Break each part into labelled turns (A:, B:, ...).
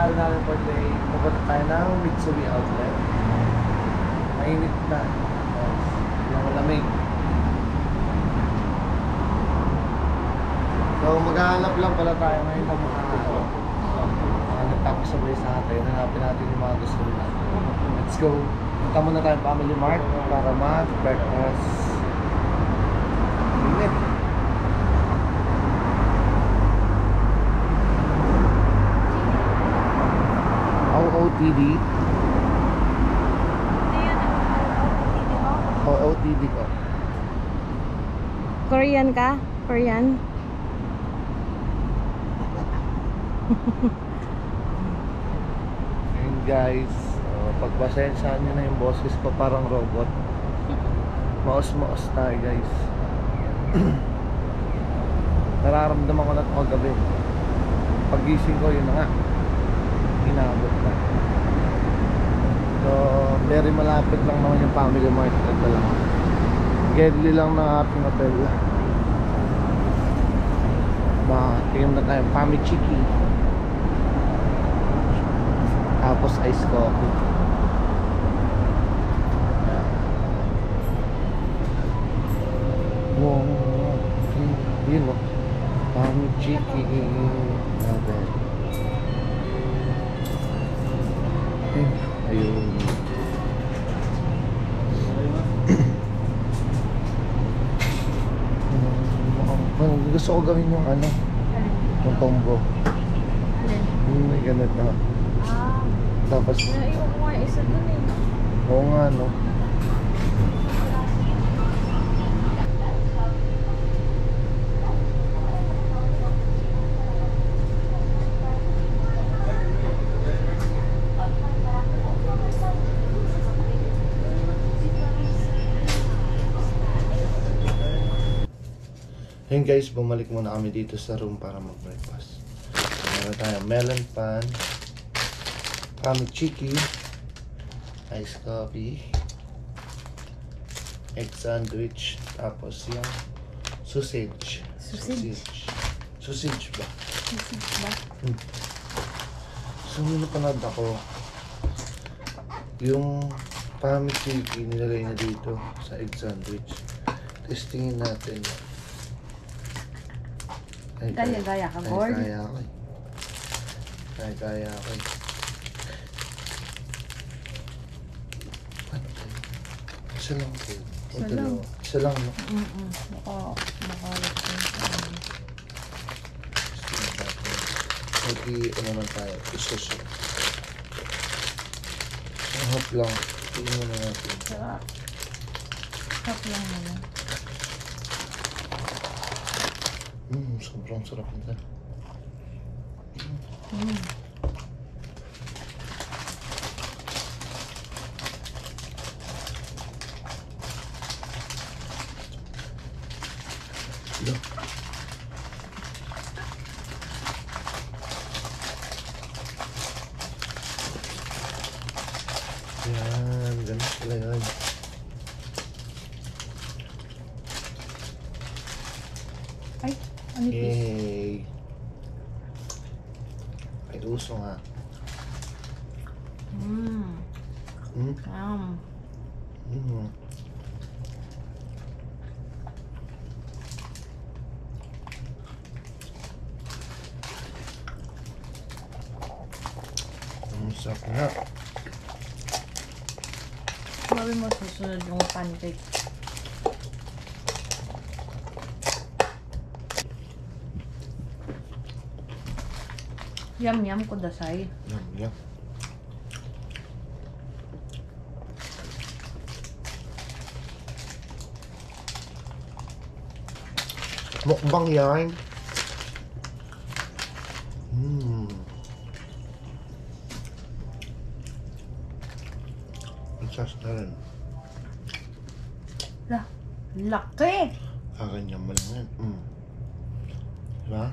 A: itinerary namin for today. Pupunta tayo ng Mitsui Outlet. Mainit na. Yung malamig. So maghahanap lang pala tayo ngayon ng mga nagtapos sabay sa atin. Hanapin natin yung mga gusto nila. Let's go. Punta muna tayong Family Mart para mag-breakfast. Init. OOTD. OOTD ko.
B: Korean ka? Korean?
A: And guys, pagpasensyahan nyo na yung boses ko parang robot. Maos-maos tayo guys. Nararamdaman ko na ito kagabi. Pagising ko, yun na nga, inabot na. So very malapit lang naman yung Family Mart. Ito lang, Gedli lang ng ating hotel. Tingnan na tayo Family Chiki, tapos ice coffee. Wow, yun o, Family Chiki. Ayun. Gusto ko gawin yung ano, yung combo. May ganit na. Tapos
B: Naiwan ko nga isa dun eh.
A: oo nga no. Ayun guys, bumalik muna kami dito sa room para mag-breakfast. So, meron tayong melon pan, Family Chiki, ice coffee, egg sandwich, tapos yung sausage. Sausage ba?
B: Sausage ba?
A: So, napanood ako yung Family Chiki nilagay na dito sa egg sandwich. Testingin natin.
B: Gaya-gaya ka, Gord?
A: Kaya ako eh. Kaya ako eh. Isa lang po.
B: Isa lang.
A: Isa lang, no?
B: Makalit yun.
A: Ano naman tayo? Isusok. Hap lang. Tingnan na natin.
B: Sarap. Sarap lang naman.
A: Sobrang sarap nito. Yan, ganun sila yan.
B: Ay, ano ito?
A: Yay! Ay, uso nga. Sarap nga.
B: Sabi mo susunod yung pancake. Yum ko dasay.
A: Yum. Mukbang yan. Isas na rin.
B: Laki!
A: Kaganyan mo lang yan. Diba?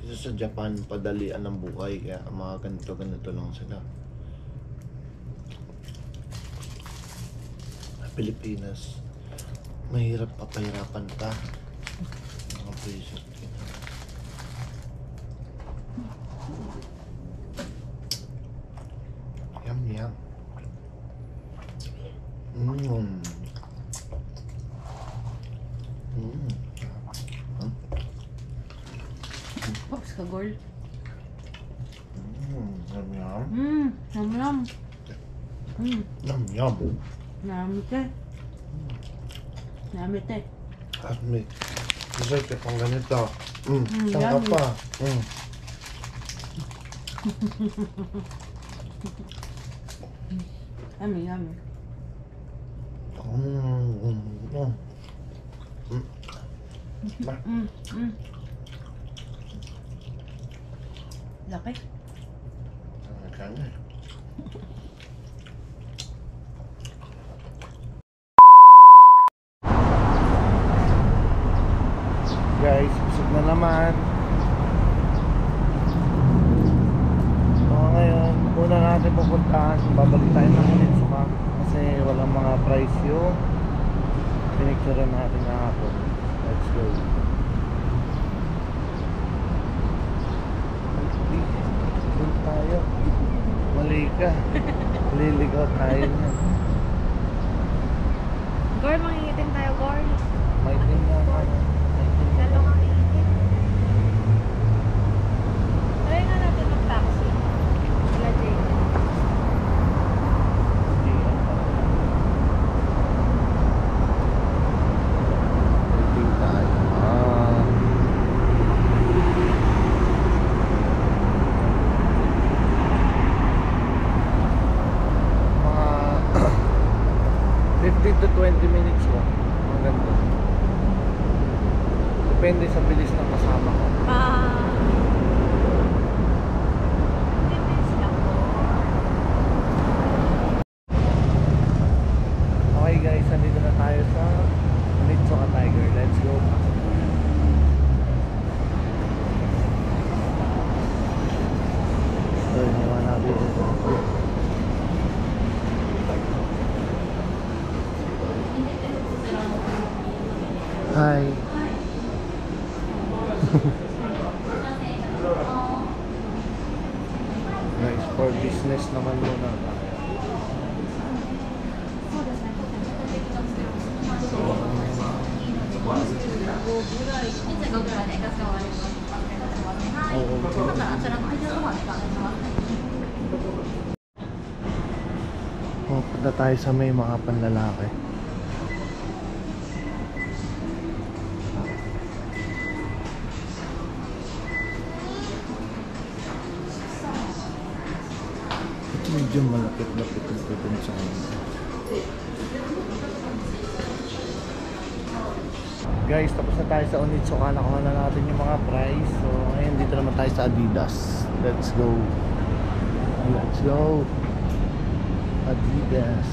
A: Dito sa Japan, padalian ng buhay. Kaya mga ganito lang sila. Pilipinas, mahirap papahirapan pa. freezer. Yum, yum.
B: Pops ka, girl.
A: Yum, yum.
B: Yum, yum.
A: Yum, yum.
B: Namit eh. Namit eh.
A: At may dessert ka pang ganito. Saan ka
B: yummy.
A: pa?
B: Yummy, yummy. Laki.
A: Kanya. Guys, busog na naman. So ngayon, una natin pupuntahan, babalik tayo ng Onitsuka kasi walang mga price yung pinicturean natin kahapon. Let's go. Doon tayo. Mali ka. Liligaw tayo na.
C: Girl, mangingitim tayo, girl.
A: May din na ako.
C: Lalong ang init. Try nga natin mag-taxi. Wala, Jay.
A: Mga 15 to 20 minutes lang. Maganda. Depende sa bilis ng kasama ko.
C: Depends lang po.
A: Okay guys, nandito na tayo sa Onitsuka Tiger. Let's go. So, iniwan natin. Hi. Guys, for business naman muna tayo. Punta tayo sa may mga panlalaki. Medyo malapit-lapit ito dun sa amin. Guys, tapos na tayo sa Onitsuka. Nakuha na natin yung mga price. So, ngayon dito naman tayo sa Adidas. Let's go. Let's go. Adidas.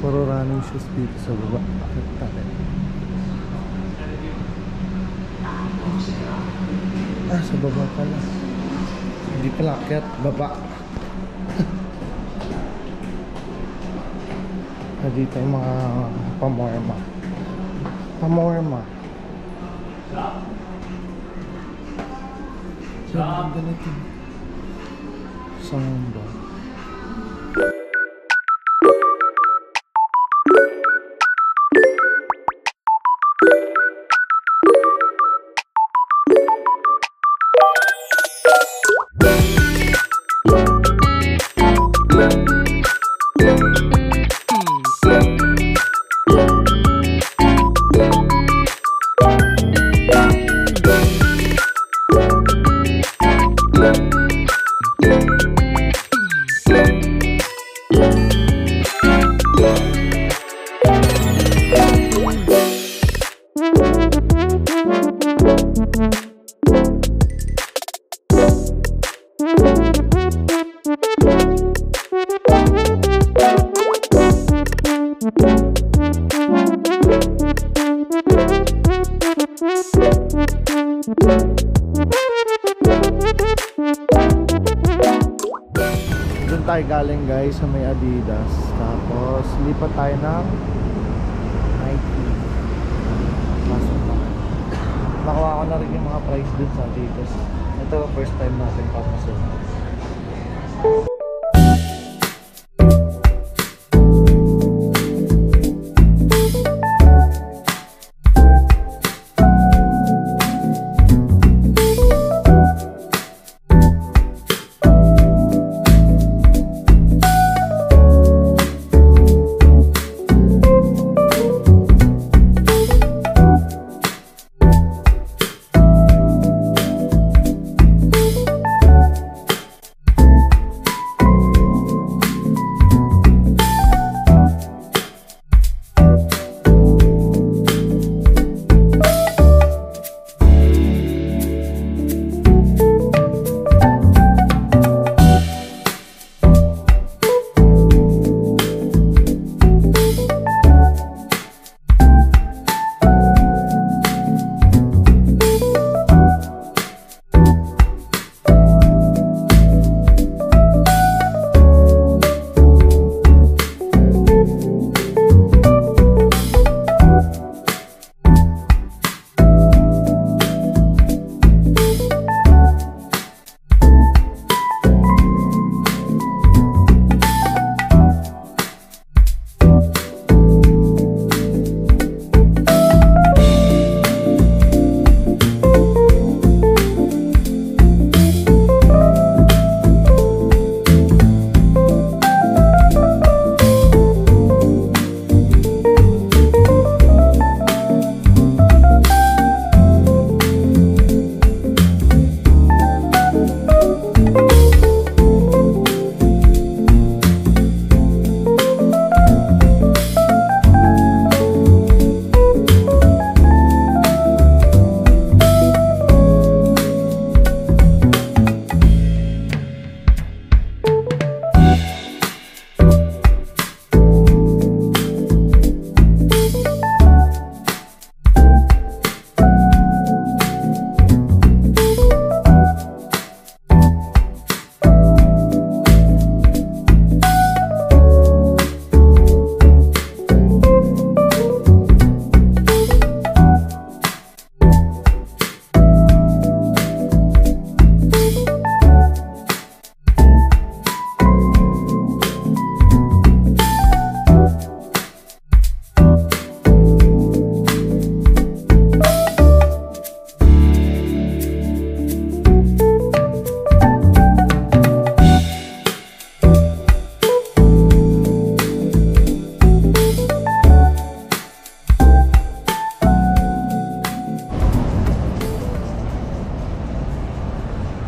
A: Puro running shoes dito sa baba. Bakit tayo? Sa baba pala. Hindi pala akyat, baba. Dito yung mga pamorma. Pamorma. Saan ganito? Saan ba? Doon tayo galing guys sa may Adidas. Tapos lipat tayo ng Nike. Pasok na. Nakuha ko na rin yung mga price dun sa Adidas. Ito first time natin papasok.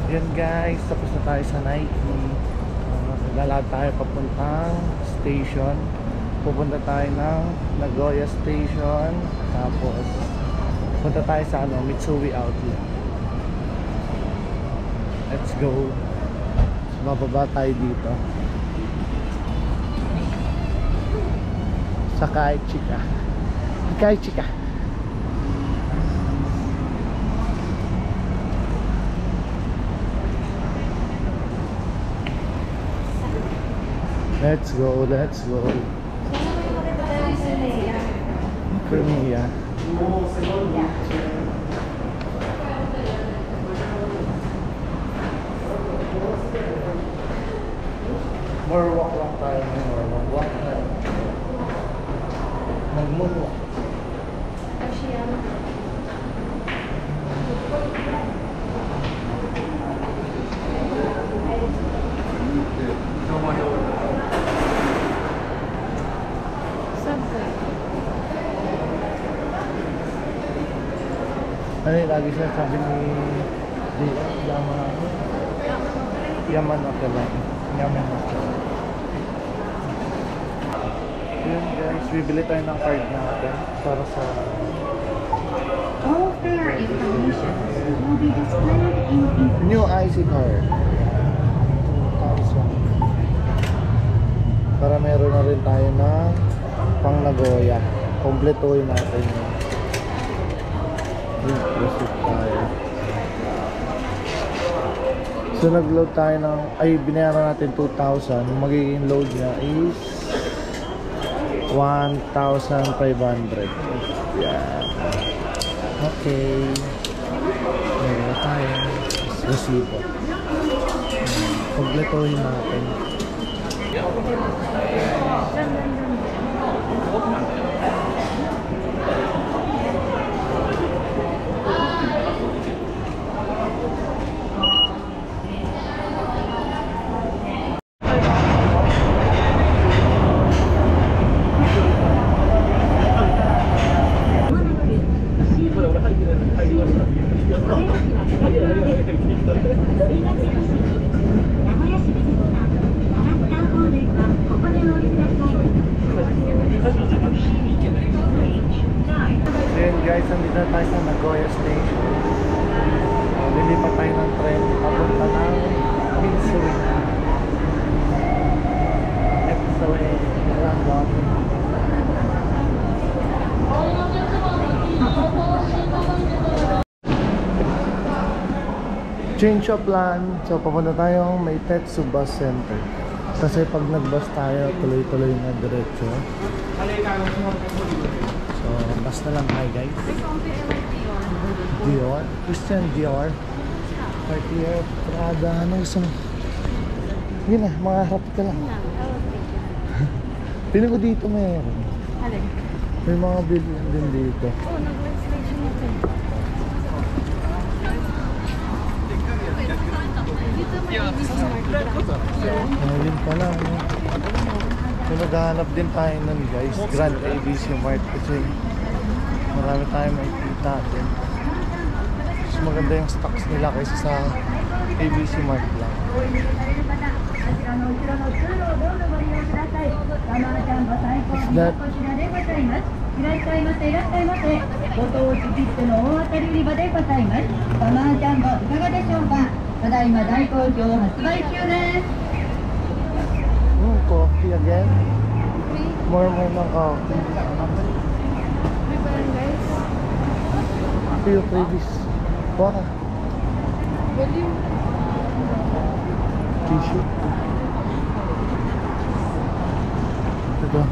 A: Yan guys, tapos na tayo sa Nike. Naglalakad tayo papuntang station. Pupunta tayo ng Nagoya Station. Tapos punta tayo sa Mitsui Outlet. Let's go. Bababa tayo dito sa Kaichika. Kaichika. Let's go, let's go. Crimea. More walk tayo. More walk tayo. Mag-moonwalk. Ano yung lagi sinasabi ni Yamanote lang. Yamanote. Yun guys, bibili tayo ng card natin para sa
D: All fare information will be displayed in
A: new IC card. 2,000. Para meron na rin tayo na pang Nagoya. Kompletuhin natin yun. Receipt tayo. So So nag-load tayo ng, ay binayaran natin 2,000. Magiging load niya is 1,500. Yeah. Okay. Meron tayo. Resibo. Paglutuin natin. Ayan guys, nandito na tayo sa Nagoya Station. Lilipat tayo ng tren papunta ng Mitsui. Mitsui. Change of plan. So papunta tayong Meitetsu Bus Center. Kasi pag nag-bus tayo, tuloy-tuloy na diretso. So, bus na lang tayo guys. Dior. Christian Dior. Cartier, Prada. Ano gusto mo? Yun na, makaharap ka lang. Piling ko dito mayroon.
B: Alin?
A: May mga billion din dito.
B: Oo, nag-station natin. Dito may ABC Market.
A: Ngayon pa lang. So, naghahanap din tayo nun guys. Grand ABC Mart kasi marami tayong makikita din. Mas maganda yung stocks nila kaysa sa ABC Mart lang. Is that?
E: いらっしゃいませいらっしゃいませ。ご当地キットの大当たり売り場でございます。サマージャンボいかがでしょうか。ただいま大好評発売中です。
A: Coffee again? More ng coffee.
B: May barangays.
A: Feel previous. Waka.
B: Volume.
A: Tissue. Ito.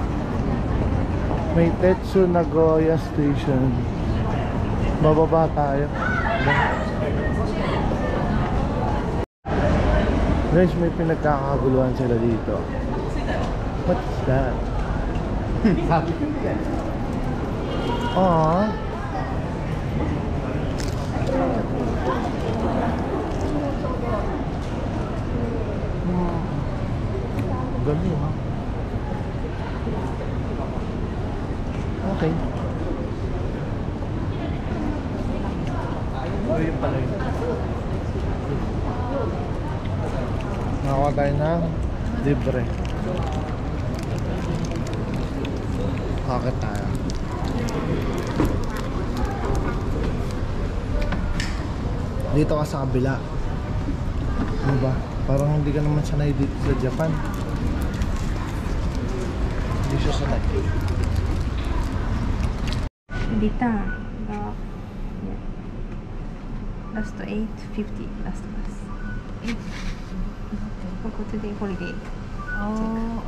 A: Meitetsu Nagoya Station. Bababa tayo. Guys, may pinagkakaguluhan sila dito. What's that? Aww. Ganda ha? Okay. Yun pala yun. Nakakuha tayo ng libre. Bakit tayo? Dito ka sa kabila. Ano ba? Parang hindi ka naman sanay dito sa Japan. Hindi siya sanay.
B: Dita. Last to 8:50. Last bus. ここtoday holiday. Oh.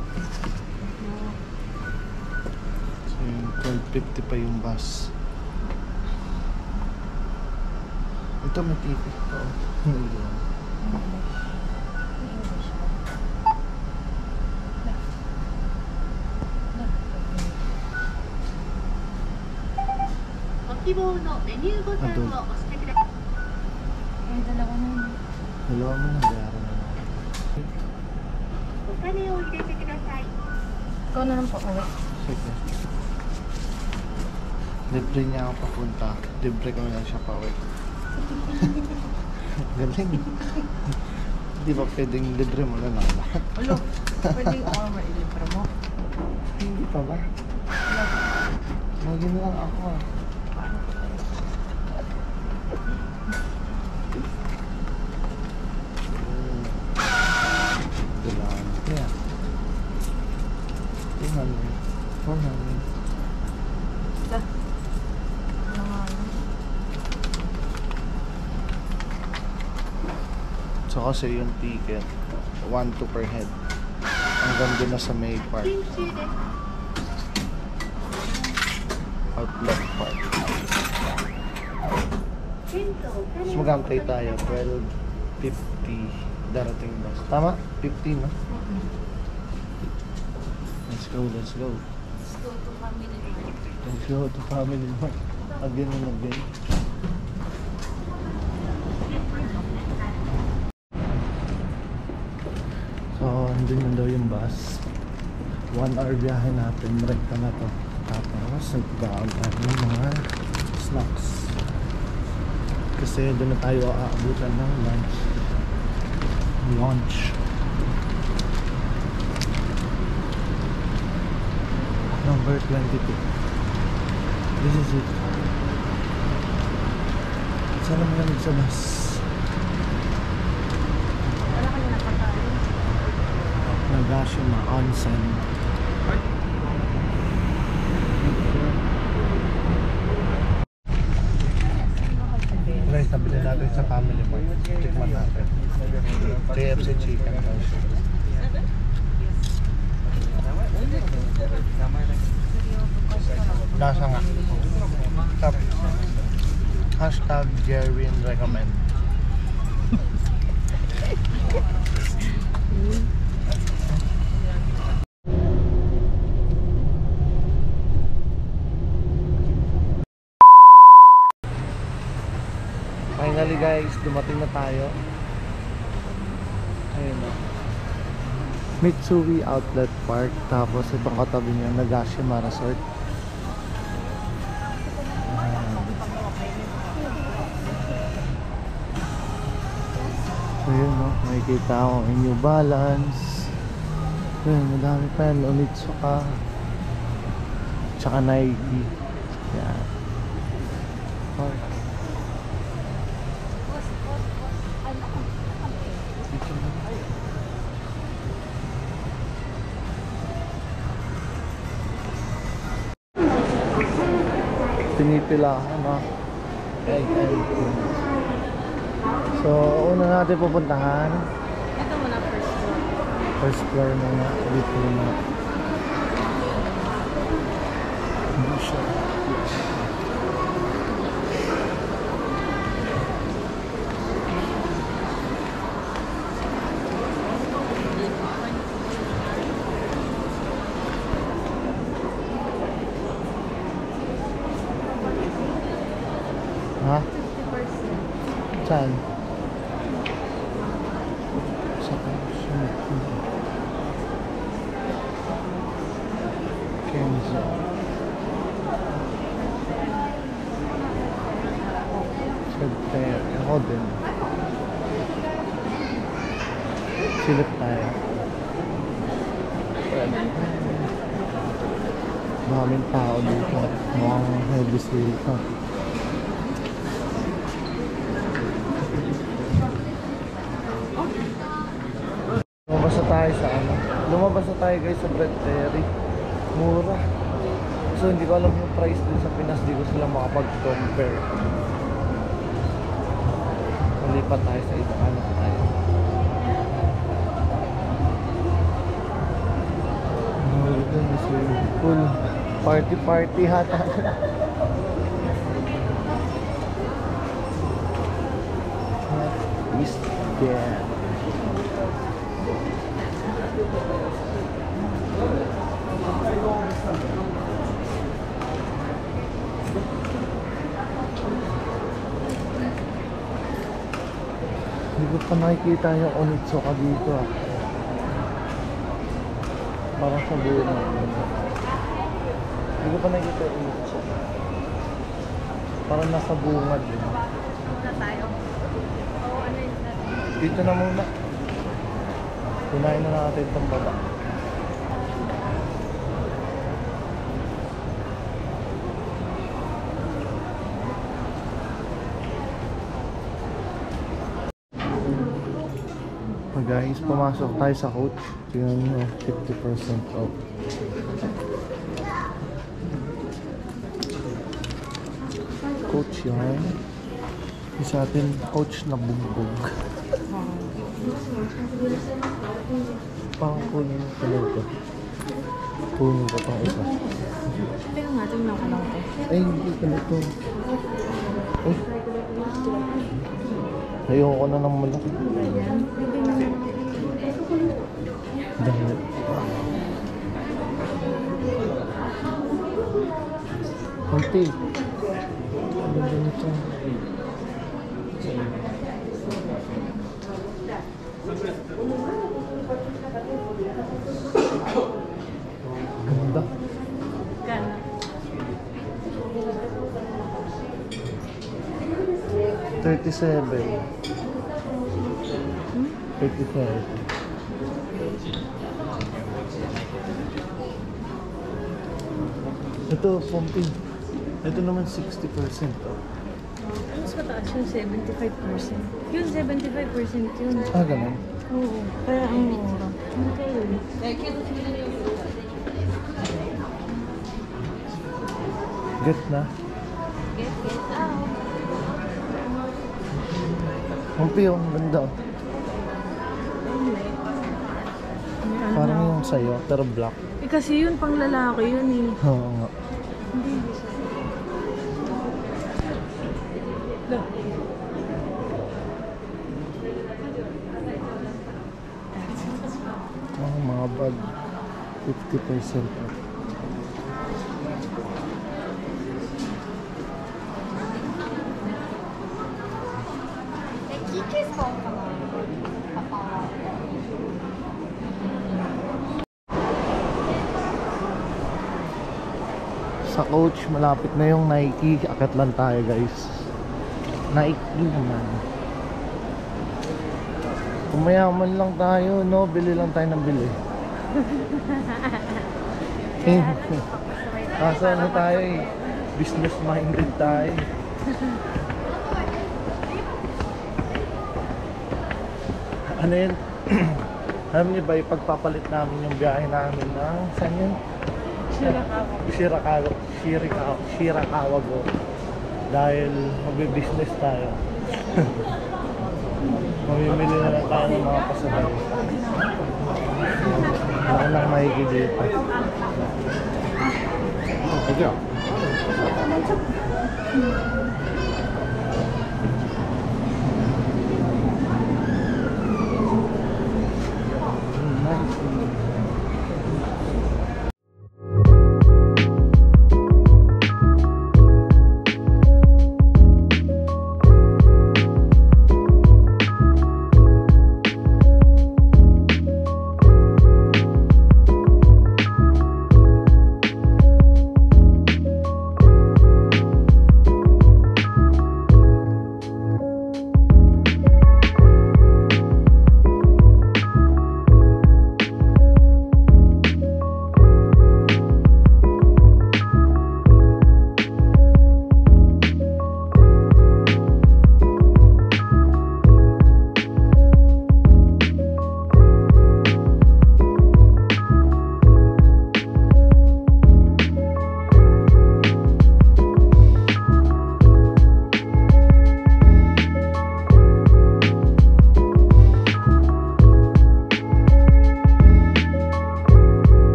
A: So yung 12:50 pa yung bus. Ito may ticket pa.
B: Ay, dalawa na yun.
A: Dalawa mo na, bayaran na natin.
B: Ikaw na lang po uwi.
A: Sige. Libre niya ako papunta. Libre ko na siya pa uwi. Galing. Hindi ba pwedeng libre mo na lang lahat?
B: Ulo, pwede ako mailibre mo.
A: Hindi pa ba? Lagi na lang ako ah. Kaya 400. So So kasi yung ticket 1-2 per head hanggang doon na sa May Park Outlet Park. Mas magantay tayo 12:50 darating bus. Tama? 15 no? Let's go.
C: Let's go to Family Mart.
A: Let's go to Family Mart. Again and again. So, andun na daw yung bus. 1 hour biyahe natin. Rekta na to. Tapos, nagbaon tayo ng mga snacks. Kasi doon na tayo aabutan ng lunch. Number 22. This is it. Sana malamig sa bus.
C: Wala ka na napakain.
A: Nagashima Onsen. Guys, nabili natin sa Family Mart. Tikman natin. KFC chicken. Lasa nga. Hashtag Jerwin recommend. Finally guys, dumating na tayo. Ayun na. Mitsui Outlet Park. Tapos itong katabi niya, Nagashima Resort. So yun no, makikita ako yung New Balance. Yun, madami pa yan. Onitsuka. Tsaka Nike. Yan. Park. Pinipila ano, egg and cream. So una natin pupuntahan
C: Ito muna first floor.
A: first floor muna dito muna. Hindi siya. Ha?
C: 50%.
A: Saan? Sa Kenzo. Siyempre, ako din. Silip tayo. Maraming tao dito. Mukhang heavy sale ka. Lumabas na tayo sa ano? Lumabas na tayo guys sa Bread Ferry. Mura. So hindi ko alam yung price din sa Pinas. Hindi ko sila makapag-compare. Malipat tayo sa ibang ano tayo. Ito na swimming pool. Party hata. What is that? Hindi ko pa nakikita yung Onitsuka dito ah. Parang sa bunga. Hindi ko pa nakikita yung Onitsuka. Parang nasa bunga din.
C: Muna tayo. Oo, ano yun natin?
A: Dito na muna. Kunain na natin itong baba. Guys, pumasok tayo sa coach. Tingnan nyo, 50% off. Coach yan. Isa atin, coach na bugbog. Parang kunin ko lang ito. Kunin ko pang isa.
B: Pero nga, tingnan ko lang ito.
A: Ay, hindi ka ito. Ay. Ayoko na ng malaki.
B: Ayan.
A: Dahil. Kunti. Ang ganda nito. Ganda.
B: Gana.
A: 37. 35. Ito, Pompi. Ito naman 60%. Oh.
B: Mas mataas yung 75%. Yun, 75% yun.
A: Ah, ganun.
B: Oo. Kaya ang mura. Okay.
A: Get na.
B: Get out.
A: Pompi, oh, ang ganda. Oh. Parang yung sa'yo, pero black.
B: Eh kasi yun, pang lalaki yun eh.
A: Oo nga.
B: Hindi. Look.
A: Oh, mga bag. 50% off. Sa Coach, malapit na yung Nike. Akat lang tayo, guys. Nike naman. Kumayaman lang tayo, no? Bili lang tayo ng bili. Kaso ano tayo eh, business minded tayo. Ano yun? Alam niyo ba, ipagpapalit namin yung biyahe namin ng saan yun? Shirakawa go. Dahil magbe-business tayo. Mamimili na lang tayo ng mga pasabay. Ako lang makikigit. Sige.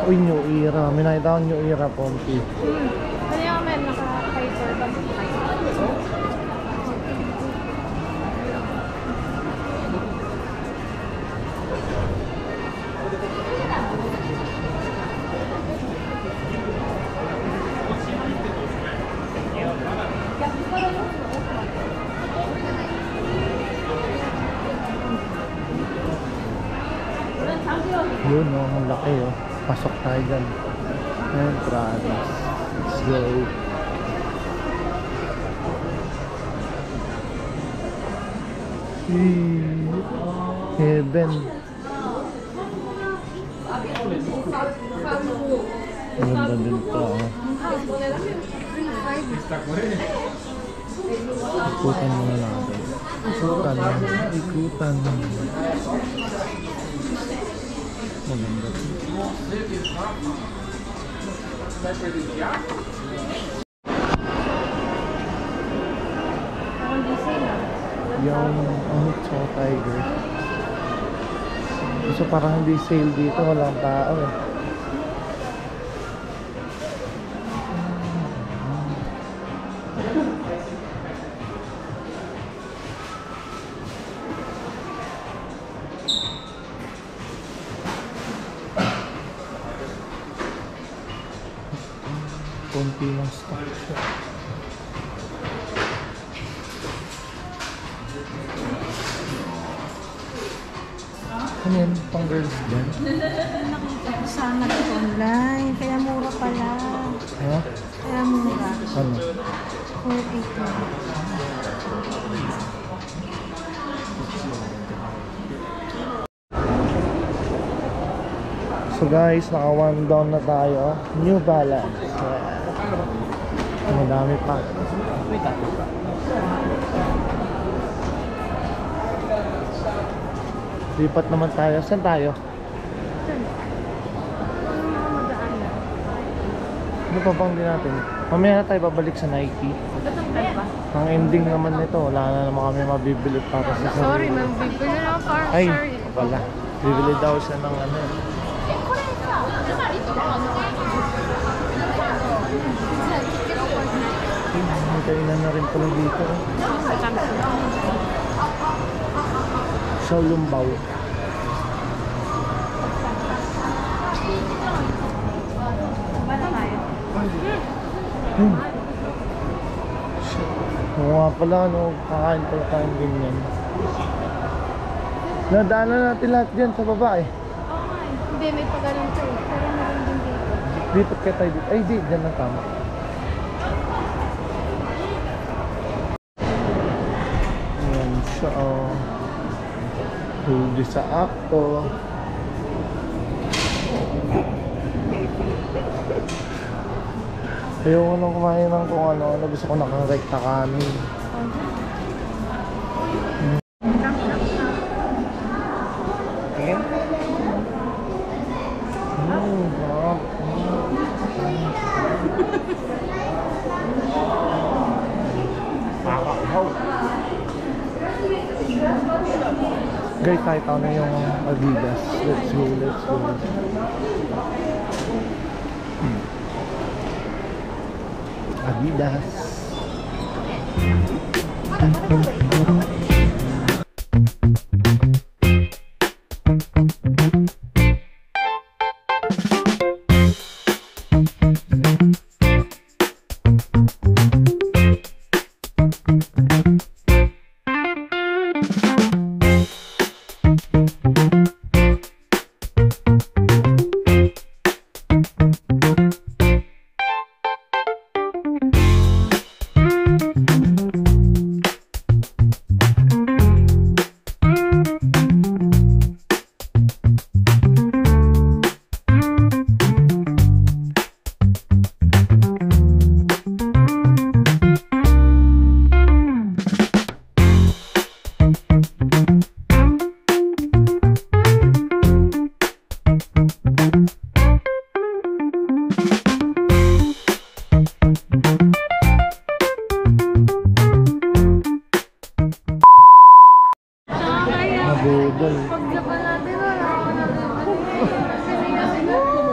A: Uy, New Era. May nakita akong New Era, Pompi.
C: Ano yung men, naka-fighter ba?
A: Yun, oh, ang laki, oh. Pasok tayo dyan. Entrance. Let's go. Heaven. Ganda din to, oh. Ikutan muna natin. Ikutan. Maganda. Yung Onitsu Tiger. So parang hindi sale dito, walang tao eh. Konti ng stock siya. Ano yan? Pang girls din?
B: Nakita ko sana ito online. Kaya mura pala.
A: Ha?
B: Kaya mura.
A: Ano?
B: 480.
A: So guys, naka one down na tayo. New Balance. Madami pa. Lipat naman tayo. Saan tayo? Ano pa bang din natin? Mamaya na tayo babalik sa Nike. Ang ending naman nito, wala na naman kami mabibili para sa
C: Sorry,
A: sarili.
C: ma'am. Bibili na ako para
A: Ay,
C: sorry.
A: wala. Bibili daw siya ng ano. May kainan na rin pala dito. Xiaolongbao.
C: Bala tayo.
A: Oo nga pala, ano, kakain pala tayong ganyan. Nadaanan natin lahat dyan sa baba eh.
C: Oo nga eh. Hindi, may pagalan to eh. Pero meron din dito.
A: Lipat kaya tayo dito. Ay, di, dyan na tama. Ayan siya, oh. Huli sa akto. Ayoko nang kumain ng kung ano. Gusto ko nakarekta kanin. Ayan. Sarap. Pakakaw. Guys, kahit ano yung Adidas. Let's go, let's go. Adidas.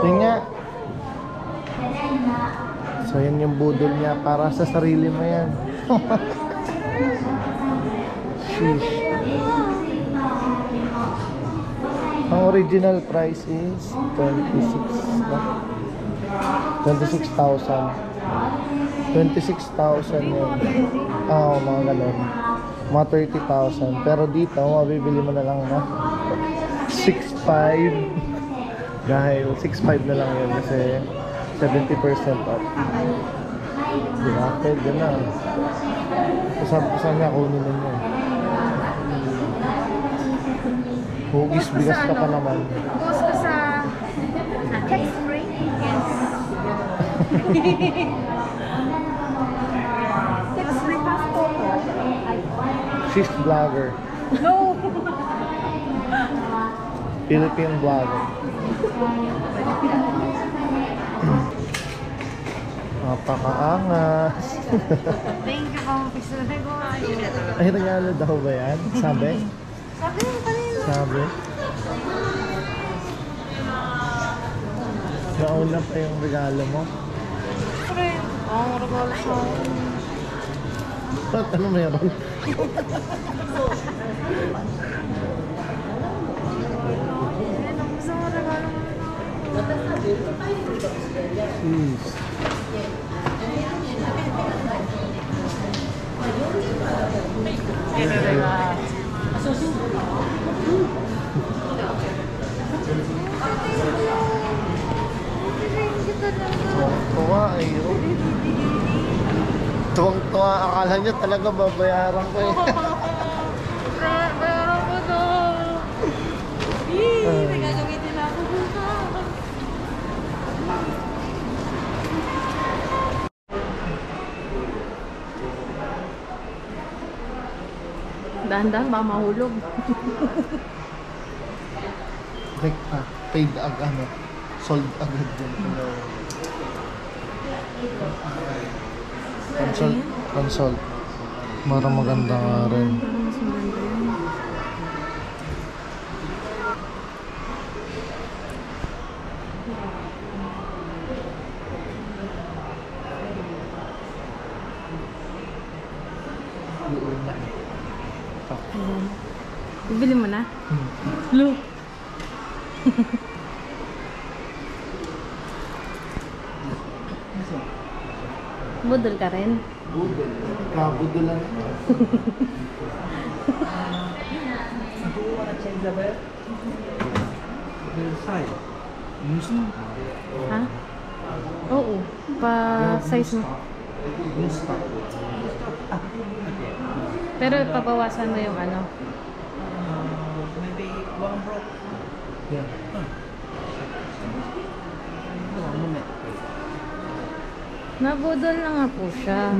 A: Yun nga. So yan yung budol niya para sa sarili mo yan. Sheesh. Ang original price is 26,000. 26,000 yun. Mga ganun. Mga 30,000. Pero dito, mabibili mo na lang na 6,500. Dahil 6,500 na lang yun kasi 70% off. Diba? Pwede na. Saan nga kunin na niya. Hugis, bigas ka pa naman.
C: Post ko sa text free. Yes. Text free passport ko.
A: She's vlogger.
C: No!
A: Philippine vlogger. Napakaangas.
C: Thank you po. Pisunan ko kayo.
A: Ay, regalo daw ba yan? Sabi?
C: Sabi mo kanina.
A: Sabi? Nauna pa yung regalo mo?
C: Friend. Ang regalo sa akin.
A: Ba't ano meron?
C: Ang gusto mo regalo mo.
A: Jeez. Tuwang-tuwa eh. Tuwang-tuwa. Akala niya talaga babayaran ko eh.
C: Bayaran ko to. May gagamitin ako.
B: Dahan-dahan, baka mahulog.
A: Like, paid ano, sold agad din. Consult. Mara maganda nga rin.
B: Mas maganda yun. Bibili mo na? Look! Budol ka rin?
A: Budol. Kabudol lang.
B: Ha? Oo. Pa-size mo. Pero pabawasan mo yung ano.
F: Maybe one broke.
A: Yeah.
B: Nabudol na nga po siya.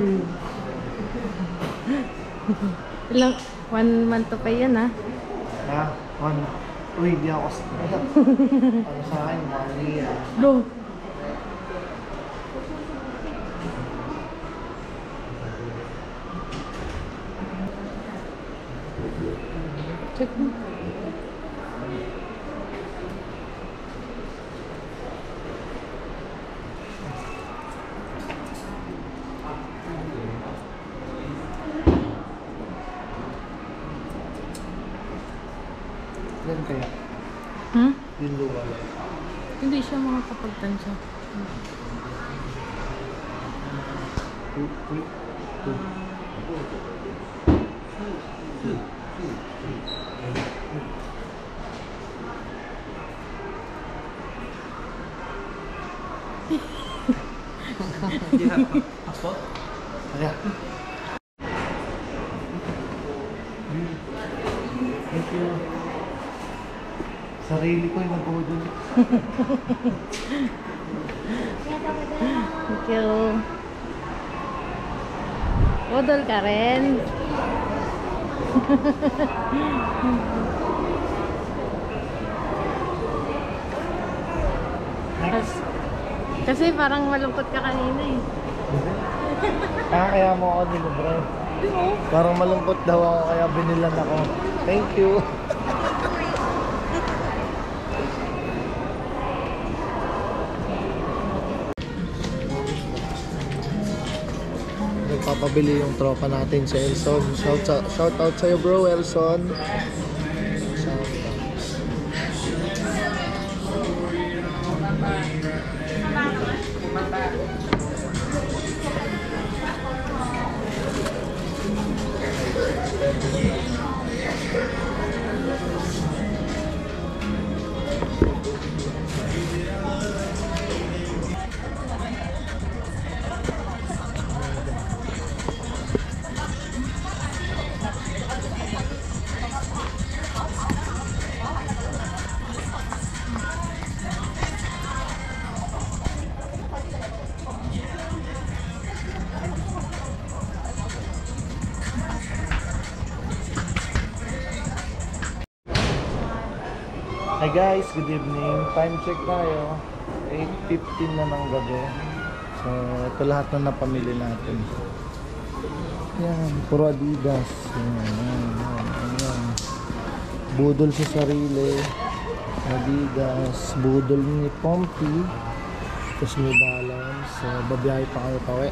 B: Ilang, 1 month to pay yan, ha?
A: Uy, di ako ano sa akin, 1 year.
B: No. Check mo.
A: Yan kaya,
B: Hmm?
A: yung luwal.
B: Hindi siya makakapagtansya.
F: Do you have passport?
A: Kaya. Thank you. Sarili ko yung nag-budol.
B: Thank you. Budol ka rin. Kasi parang malungkot ka kanina eh.
A: Kaya mo ako nilibre. Parang malungkot daw ako kaya binilan ako. Thank you. papabili yung tropa natin si Elson. Shout out sa'yo bro, Elson. Hi guys, good evening. Time check tayo. 8:15 na ng gabi. So, ito lahat na napamili natin. Yan, puro Adidas. Yan. Budol sa sarili. Adidas. Budol ni Pompey. Tapos New Balance. So, babiyahe pa kayo pawi.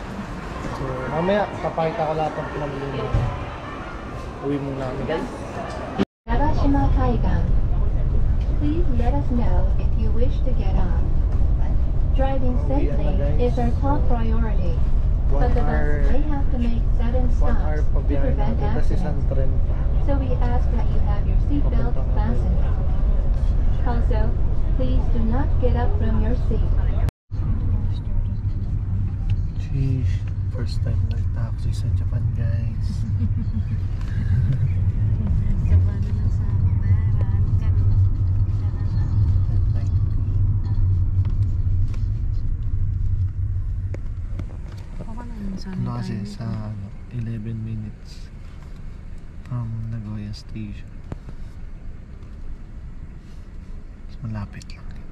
A: So, mamaya, papakita ko lahat ng pinamili natin. Uwi muna kami guys.
E: Nagashima Kaigan. Please let us know if you wish to get on. Driving safely is our top priority, but the bus may have to make 7
A: 1
E: stops
A: hour
E: to
A: pa biyahe
E: prevent
A: natin kasi isang
E: accidents.
A: tren pa.
E: So we ask that you have your seatbelt fastened. Also, please do not get up from your seat.
A: Sheesh, first time nag-taxi sa Japan guys. Ano kasi sa 11 minutes from Nagoya Station. Mas malapit lang din.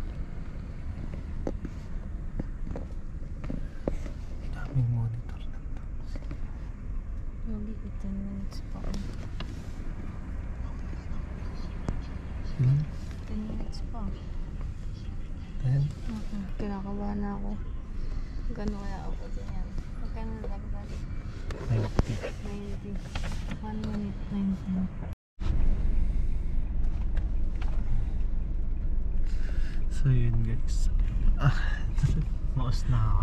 A: Daming monitor ng taxi.
B: Hindi, 10 minutes pa.
A: Ilan?
B: 10 minutes pa.
A: 10?
B: Kinakabahan na ako. Gano'n kaya ako ganyan. Magkano na lagpas?
A: 90.
B: 90. 1 minute, 90.
A: So yun guys. Maos na ako.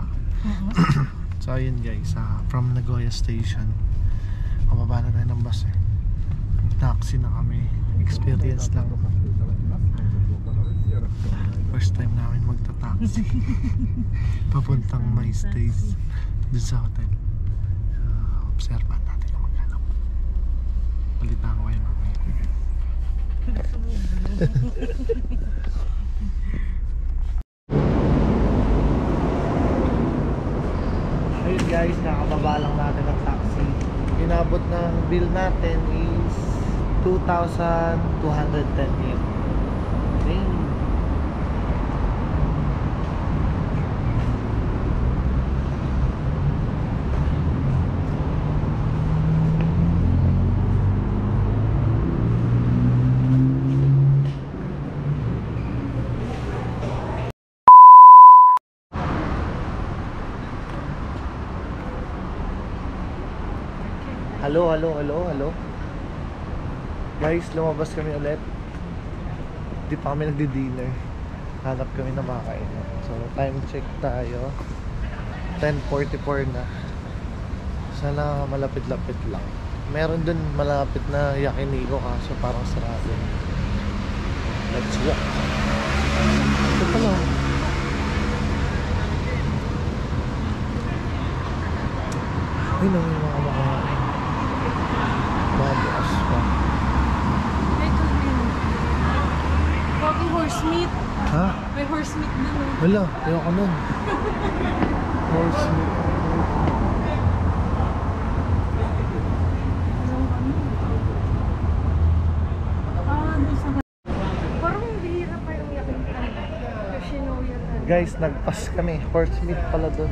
A: So yun guys, from Nagoya Station. Pababa na tayo ng bus eh. Taxi na kami. Experience lang. First time namin magta-taxi. Papuntang my stays. Doon sa hotel. Observan natin kung magkano. Palitan ko kayo mamaya. Ayun guys, nakababa lang natin ng taxi. Inabot ng bill natin is 2,210 yen. Okay. Hello. Guys, lumabas kami ulit. Hindi pa kami nagdi-dinner. Hanap kami na makakainan. So, time check tayo. 10:44 na. Sana malapit-lapit lang. Meron dun malapit na yakiniku kaso parang sarado. Let's walk. Ito pala. Ay, nang yung mga makakain. Mabukas pa.
B: May tulpin. Pogi horse meat.
A: Ha?
B: May horse meat dun.
A: Wala, ayoko nun. Horse meat.
B: Doon sa... Parang bihira pa yung yakintan. Yoshinoya talaga.
A: Guys, nagpas kami. Horse meat pala dun.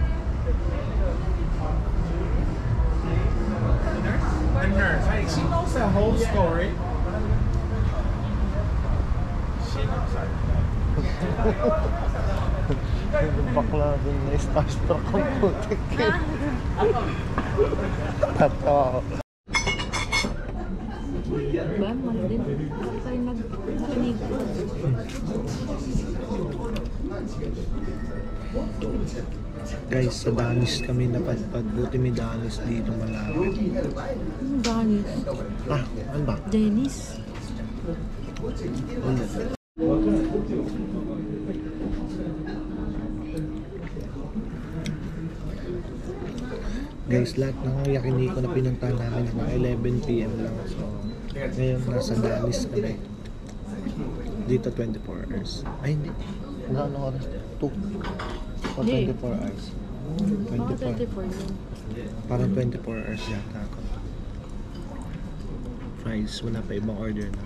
G: The nurse, hey, she knows the whole story. She knows that.
A: Yung bakla dun na starstruck ang putik. Tato.
B: Diba? Mahal din. Bakit tayo narinig?
A: Guys, sa Danis kami napadpad. Buti may Danis dito malapit.
B: Danis.
A: Ah, ano ba?
B: Dennis.
A: Ano? Guys, lahat ng Yakiniko na pinuntahan namin hanggang 11 PM lang. So, ngayon nasa Danis kami. Dito 24 hours. Ay, hindi. Ano oras? 2. O 24 hours.
B: Mga
A: 24.
B: 24 yun.
A: Parang 24 hours yata ako. Fries, wala pa ibang order na.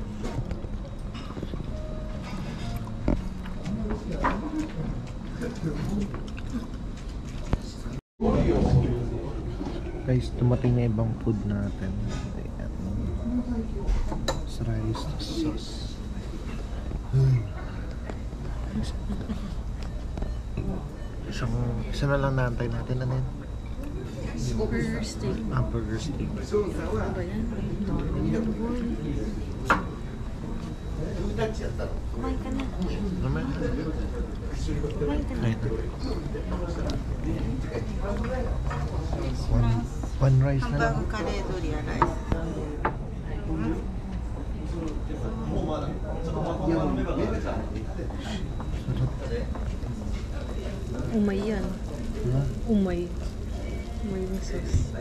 A: Guys, dumating na ibang food natin. Ayan. Sa rice, sauce. Isa na lang naantay natin. Ano yun?
B: Burger steak.
A: Hamburger steak.
B: Ano ba yan? Kumain ka na.
A: Naman.
B: Kumain ka na.
A: Ayun. One rice na lang.
C: カレードリアライス。
B: Umay yan.
A: Diba?
B: Umay. Umay yung sauce.